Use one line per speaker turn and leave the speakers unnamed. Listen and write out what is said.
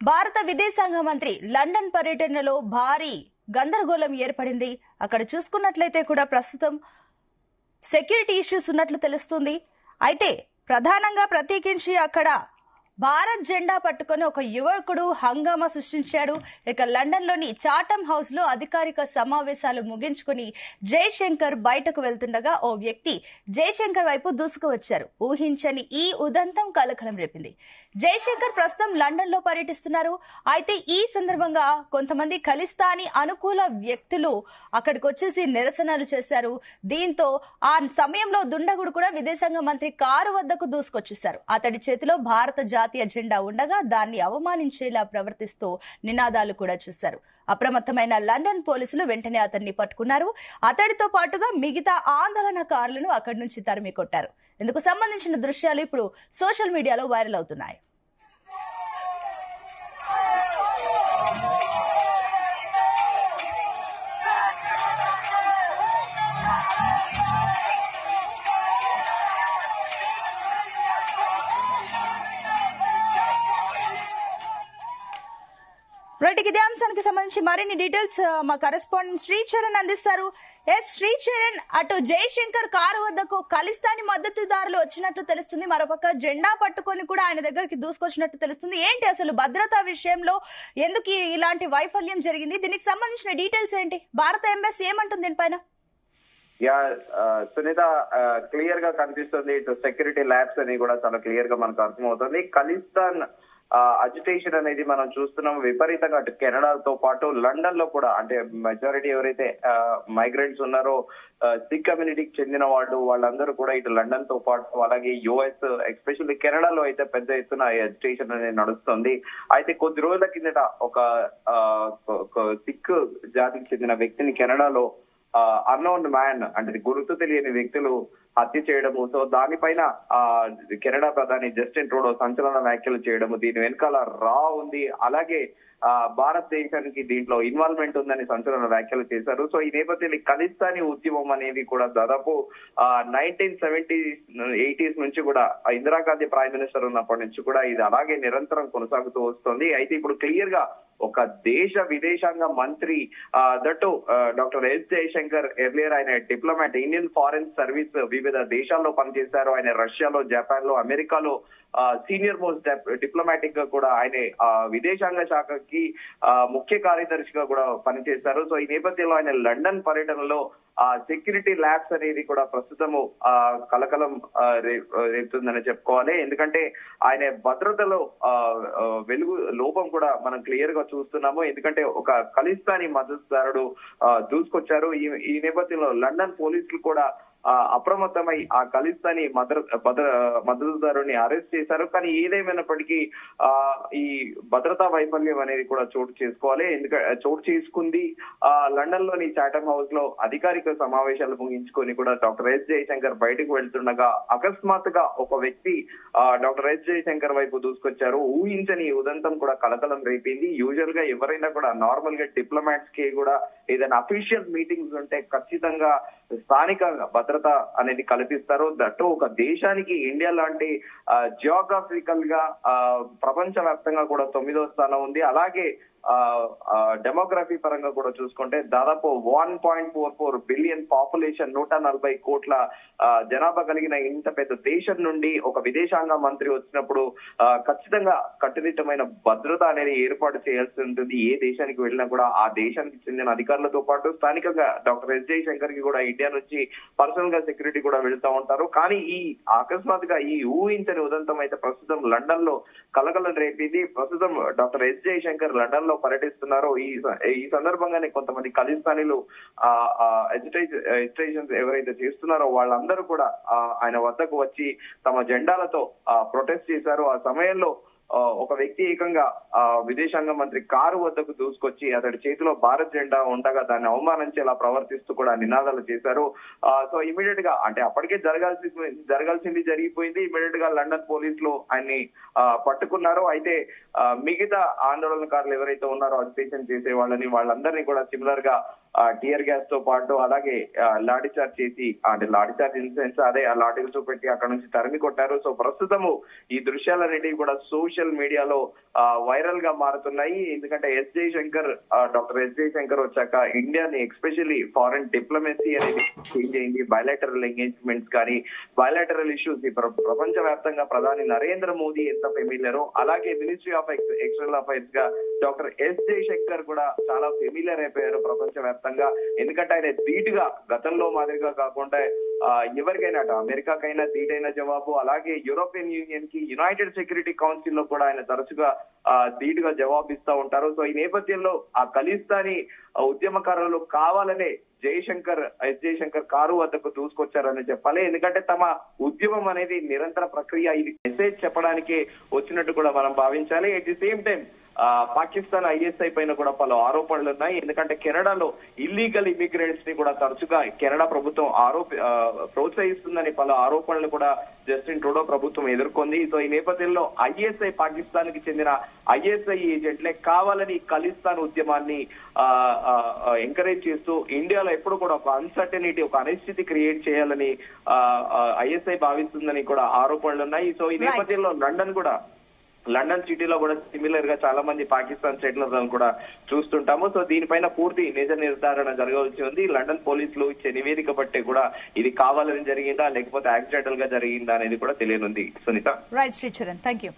భారత విదేశాంగ మంత్రి లండన్ పర్యటనలో భారీ గందరగోళం ఏర్పడింది. అక్కడ చూసుకున్నట్లయితే కూడా ప్రస్తుతం సెక్యూరిటీ ఇష్యూస్ ఉన్నట్లు తెలుస్తుంది. అయితే ప్రత్యేకించి అక్కడ భారత్ జెండా పట్టుకొని ఒక యువకుడు హంగామా సృష్టించాడు. ఇక లండన్ లోని చాటమ్ హౌస్ లో అధికారిక సమావేశాలు ముగించుకుని జయశంకర్ బయటకు వెళ్తుండగా ఓ వ్యక్తి జయశంకర్ వైపు దూసుకువచ్చారు. ఊహించని ఈ ఉదంతం కలకలం రేపింది. జయశంకర్ ప్రస్తుతం లండన్ లో పర్యటిస్తున్నారు. అయితే ఈ సందర్భంగా కొంతమంది ఖలిస్తానీ అనుకూల వ్యక్తులు అక్కడికి వచ్చేసి నిరసనలు చేశారు. దీంతో ఆ సమయంలో దుండగుడు కూడా విదేశాంగ మంత్రి కారు వద్దకు దూసుకొచ్చేశారు. అతడి చేతిలో భారత జాతీయ జెండా ఉండగా దాన్ని అవమానించేలా ప్రవర్తిస్తూ నినాదాలు కూడా చేశారు. అప్రమత్తమైన లండన్ పోలీసులు వెంటనే అతన్ని పట్టుకున్నారు. అతడితో పాటుగా మిగతా ఆందోళనకారులను అక్కడి నుంచి తరిమి కొట్టారు. ఇందుకు సంబంధించిన దృశ్యాలు ఇప్పుడు సోషల్ మీడియాలో వైరల్ అవుతున్నాయి. ఇదే అంశానికి సంబంధించి మరిన్ని డీటెయిల్స్ మా కరెస్పాండెంట్ శ్రీచరణ్ అందిస్తారు. శ్రీచరణ్, అటు జయశంకర్ కారు వద్దకు ఖలిస్తానీ మద్దతుదారులు వచ్చినట్లు తెలుస్తుంది. మరోపక్క జెండా పట్టుకొని కూడా ఆయన దగ్గరికి దూసుకొచ్చినట్టు తెలుస్తుంది. ఏంటి అసలు భద్రతా విషయంలో ఎందుకు ఇలాంటి వైఫల్యం జరిగింది? దీనికి సంబంధించిన డీటెయిల్స్ ఏంటి? భారత ఎంబసీ ఏమంటుంది దీనిపైన?
సునీత, క్లియర్ గా కనిపిస్తుంది. ఇటు సెక్యూరిటీ ల్యాబ్స్ అని కూడా చాలా క్లియర్ గా మనకు అర్థమవుతుంది. ఖలిస్తాన్ అజిటేషన్ అనేది మనం చూస్తున్నాం విపరీతంగా. అటు కెనడాతో పాటు లండన్ లో కూడా, అంటే మెజారిటీ ఎవరైతే మైగ్రెంట్స్ ఉన్నారో సిక్ కమ్యూనిటీకి చెందిన వాళ్ళందరూ కూడా ఇటు లండన్ తో పాటు అలాగే యుఎస్, ఎస్పెషల్లీ కెనడాలో అయితే పెద్ద ఎత్తున అజిటేషన్ అనేది నడుస్తుంది. అయితే కొద్ది రోజుల కిందట ఒక సిక్ జాతికి చెందిన వ్యక్తిని కెనడాలో అన్నోన్ మ్యాన్, అంటే గుర్తు తెలియని వ్యక్తులు హత్య చేయడము. సో దానిపైన కెనడా ప్రధాని జస్టిన్ ట్రూడో సంచలన వ్యాఖ్యలు చేయడము, దీని వెనకాల రా ఉంది, అలాగే భారతదేశానికి దీంట్లో ఇన్వాల్వ్మెంట్ ఉందని సంచలన వ్యాఖ్యలు చేశారు. సో ఈ నేపథ్యంలో ఖలిస్తానీ ఉద్యమం అనేది కూడా దాదాపు 1970s 80s నుంచి కూడా ఇందిరాగాంధీ ప్రైమ్ మినిస్టర్ ఉన్నప్పటి నుంచి కూడా ఇది అలాగే నిరంతరం కొనసాగుతూ వస్తుంది. అయితే ఇప్పుడు క్లియర్ గా ఒక దేశ విదేశాంగ మంత్రి that doctor S Jaishankar, earlier ఆయన డిప్లొమాట్, ఇండియన్ ఫారెన్ సర్వీస్ వివిధ దేశాల్లో పనిచేశారు. ఆయన రష్యాలో, జపాన్ లో, అమెరికాలో సీనియర్ మోస్ట్ డిప్లొమాటిక్ గా కూడా ఆయన విదేశాంగ శాఖకి ముఖ్య కార్యదర్శిగా కూడా పనిచేశారు. సో ఈ నేపథ్యంలో ఆయన లండన్ పర్యటనలో సెక్యూరిటీ ల్యాబ్స్ అనేది కూడా ప్రస్తుతము కలకలం రేపుతుందని చెప్పుకోవాలి. ఎందుకంటే ఆయన భద్రతలో వెలుగు లోపం కూడా మనం క్లియర్ గా చూస్తున్నాము. ఎందుకంటే ఒక ఖలిస్తానీ మద్దతుదారుడు దూసుకొచ్చారు. ఈ నేపథ్యంలో లండన్ పోలీసులు కూడా అప్రమత్తమై ఆ ఖలిస్తానీ మద్దతుదారుని అరెస్ట్ చేశారు. కానీ ఏదేమైనప్పటికీ ఈ భద్రతా వైఫల్యం అనేది కూడా చోటు చేసుకుంది. లండన్ లోని చాటమ్ హౌస్ లో అధికారిక సమావేశాలు ముగించుకొని కూడా డాక్టర్ ఎస్ జయశంకర్ బయటకు వెళ్తుండగా అకస్మాత్తుగా ఒక వ్యక్తి డాక్టర్ ఎస్ జయశంకర్ వైపు దూసుకొచ్చారు. ఊహించని ఉదంతం కూడా కలకలం రేపింది. యూజువల్ గా ఎవరైనా కూడా నార్మల్ గా డిప్లొమాట్స్ కి కూడా ఏదైనా అఫీషియల్ మీటింగ్స్ ఉంటే ఖచ్చితంగా స్థానిక భద్రత అనేది కల్పిస్తారు. దట్టు ఒక దేశానికి ఇండియా లాంటి జియోగ్రాఫికల్ గా ప్రపంచ వ్యాప్తంగా కూడా 9వ స్థానం ఉంది. అలాగే డెమోగ్రఫీ పరంగా కూడా చూసుకుంటే దాదాపు 1.44 బిలియన్ పాపులేషన్, 140 కోట్ల జనాభా కలిగిన ఇంత పెద్ద దేశం నుండి ఒక విదేశాంగ మంత్రి వచ్చినప్పుడు ఖచ్చితంగా కట్టుదిట్టమైన భద్రత అనేది ఏర్పాటు చేయాల్సి ఉంటుంది. ఏ దేశానికి వెళ్ళినా కూడా ఆ దేశానికి చెందిన అధికారులతో పాటు స్థానికంగా డాక్టర్ ఎస్ జయశంకర్ కి కూడా ఇండియా నుంచి పర్సనల్ గా సెక్యూరిటీ కూడా వెళ్తూ ఉంటారు. కానీ ఈ అకస్మాత్తుగా ఈ ఊహించని ఉదంతం అయితే ప్రస్తుతం లండన్ లో కలకలం రేపింది. ప్రస్తుతం డాక్టర్ ఎస్ జయశంకర్ లండన్ లో పర్యటిస్తున్నారు. ఈ సందర్భంగానే కొంతమంది ఖలిస్తానీలు ఎజిటేషన్స్ ఎవరైతే చేస్తున్నారో వాళ్ళందరూ కూడా ఆయన వద్దకు వచ్చి తమ జెండాలతో ప్రొటెస్ట్ చేశారు. ఆ సమయంలో ఒక వ్యక్తి ఏకంగా విదేశాంగ మంత్రి కారు వద్దకు దూసుకొచ్చి అతడి చేతిలో భారత్ జెండా ఉండగా దాన్ని అవమానించేలా ప్రవర్తిస్తూ కూడా నినాదాలు చేశారు. సో ఇమీడియట్ గా, అంటే అప్పటికే జరగాల్సింది జరిగిపోయింది. ఇమీడియట్ గా లండన్ పోలీసులు ఆయన్ని పట్టుకున్నారు. అయితే మిగతా ఆందోళనకారులు ఎవరైతే ఉన్నారో అజిటేషన్ చేసే వాళ్ళందరినీ కూడా సిమిలర్ గా టియర్ గ్యాస్ తో పాటు అలాగే లాఠీ చార్జ్ చేసి, అంటే లాఠీ చార్జ్ ఇన్ సెన్స్ అదే ఆ లాఠీలు చూపెట్టి అక్కడ నుంచి తరిమి కొట్టారు. సో ప్రస్తుతము ఈ దృశ్యాలన్నిటివి కూడా సోషల్ మీడియాలో వైరల్ గా మారుతున్నాయి. ఎందుకంటే డాక్టర్ ఎస్ జయశంకర్ వచ్చాక ఇండియాని ఎస్పెషల్లీ ఫారెన్ డిప్లొమసీ అనేది చేంజ్ అయింది. బయలాటరల్ ఎంగేజ్మెంట్స్ కానీ బయలాటరల్ ఇష్యూస్ ప్రపంచ వ్యాప్తంగా ప్రధాని నరేంద్ర మోదీ ఎంత ఫెమిలియరో అలాగే మినిస్ట్రీ ఆఫ్ ఎక్స్టర్నల్ అఫైర్స్ గా డాక్టర్ ఎస్ జయశంకర్ కూడా చాలా ఫెమిలియర్ అయిపోయారు ప్రపంచ వ్యాప్తంగా. ఎందుకంటే ఆయన ధీటుగా గతంలో మాదిరిగా కాకుండా ఎవరికైనా అమెరికాకైనా ధీటైన జవాబు, అలాగే యూరోపియన్ యూనియన్ కి యునైటెడ్ సెక్యూరిటీ కౌన్సిల్ లో కూడా ఆయన తరచుగా ధీటుగా జవాబిస్తా ఉంటారు. సో ఈ నేపథ్యంలో ఆ ఖలిస్తానీ ఉద్యమకారులు కావాలనే ఎస్ జయశంకర్ కారు వద్దకు దూసుకొచ్చారని చెప్పాలి. ఎందుకంటే తమ ఉద్యమం అనేది నిరంతర ప్రక్రియ, ఇది మెసేజ్ చెప్పడానికి వచ్చినట్టు కూడా మనం భావించాలి. At the same time Pakistan ISI పైన కూడా పలు ఆరోపణలు ఉన్నాయి. ఎందుకంటే కెనడాలో ఇల్లీగల్ ఇమిగ్రెంట్స్ ని కూడా తరచుగా కెనడా ప్రభుత్వం ప్రోత్సహిస్తుందని పలు ఆరోపణలు కూడా జస్టిన్ ట్రూడో ప్రభుత్వం ఎదుర్కొంది. సో ఈ నేపథ్యంలో ఐఎస్ఐ, పాకిస్తాన్ కి చెందిన ఐఎస్ఐ ఏజెంట్లే కావాలని ఖలిస్తాన్ ఉద్యమాన్ని ఎంకరేజ్ చేస్తూ ఇండియాలో ఎప్పుడు కూడా ఒక అన్సర్టనిటీ, ఒక అనిశ్చితి క్రియేట్ చేయాలని ఐఎస్ఐ భావిస్తుందని కూడా ఆరోపణలు ఉన్నాయి. సో ఈ నేపథ్యంలో లండన్ సిటీలో కూడా సిమిలర్ గా చాలా మంది పాకిస్తాన్ సెటిలర్లను కూడా చూస్తుంటాము. సో దీనిపైన పూర్తి నిజ నిర్ధారణ జరగవలసి ఉంది. లండన్ పోలీసులు ఇచ్చే నివేదిక బట్టే కూడా ఇది కావాలని జరిగిందా లేకపోతే యాక్సిడెంటల్ గా జరిగిందా అనేది కూడా తెలియనుంది. Sunitha.
Right Sricharan, thank you.